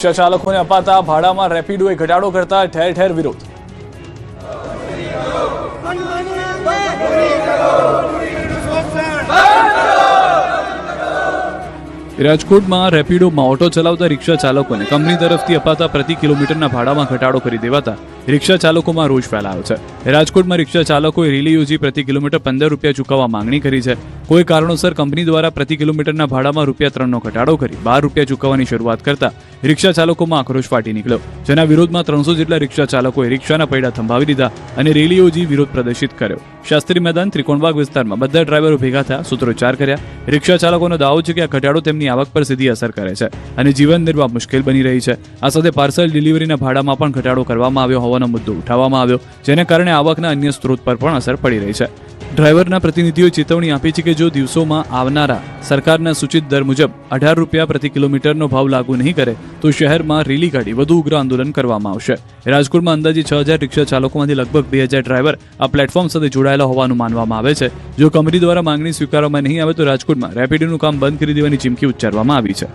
રિક્ષા ચાલકોને અપાતા ભાડામાં રેપિડોએ ઘટાડો કરતા ઠેર ઠેર વિરોધ। રાજકોટમાં રેપિડોમાં ઓટો ચલાવતા રિક્ષા ચાલકોને કંપની તરફથી અપાતા પ્રતિ કિલોમીટરના ભાડામાં ઘટાડો કરી દેવાતા રિક્ષા ચાલકોમાં રોષ ફેલાયો છે। રાજકોટમાં રિક્ષા ચાલકોએ રેલી યોજી પ્રતિ કિલોમીટર 15 રૂપિયા ચૂકવવા માંગણી કરી છે। કોઈ કારણોસર કંપની દ્વારા પ્રતિ કિલોમીટરના ભાડામાં ₹3નો ઘટાડો કરી 12 રૂપિયા ચૂકવવાની શરૂઆત કરતા રિક્ષા ચાલકોમાં આક્રોશ ફાટી નીકળ્યો, જેના વિરોધમાં 300 જેટલા રિક્ષા ચાલકોએ રિક્ષાના પૈડા થંભાવી દીધા અને રેલી યોજી વિરોધ પ્રદર્શિત કર્યો। શાસ્ત્રી મેદાન ત્રિકોણબાગ વિસ્તારમાં બધા ડ્રાઈવરો ભેગા થયા, સૂત્રોચ્ચાર કર્યા। રિક્ષા ચાલકોનો દાવો છે કે આ ઘટાડો તેમની આવક પર સીધી અસર કરે છે અને જીવન નિર્વાહ મુશ્કેલ બની રહી છે। આ સાથે પાર્સલ ડિલિવરીના ભાડામાં પણ ઘટાડો કરવામાં આવ્યો હોવાનો મુદ્દો ઉઠાવવામાં આવ્યો, જેને કારણે આવકના અન્ય સ્ત્રોત પર પણ અસર પડી રહી છે। ડ્રાઈવરના પ્રતિનિધિઓએ ચેતવણી આપી છે કે જો દિવસોમાં આવનારા સરકારના સૂચિત દર મુજબ 18 રૂપિયા પ્રતિ કિલોમીટરનો ભાવ લાગુ નહીં કરે તો શહેરમાં રેલી કાઢી વધુ ઉગ્ર આંદોલન કરવામાં આવશે। રાજકોટમાં અંદાજે 6000 રિક્ષા ચાલકોમાંથી લગભગ 2000 ડ્રાઈવર આ પ્લેટફોર્મ સાથે જોડાયેલા હોવાનું માનવામાં આવે છે। જો કંપની દ્વારા માંગણી સ્વીકારવામાં નહીં આવે તો રાજકોટમાં રેપિડોનું કામ બંધ કરી દેવાની ચીમકી ઉચ્ચારવામાં આવી છે।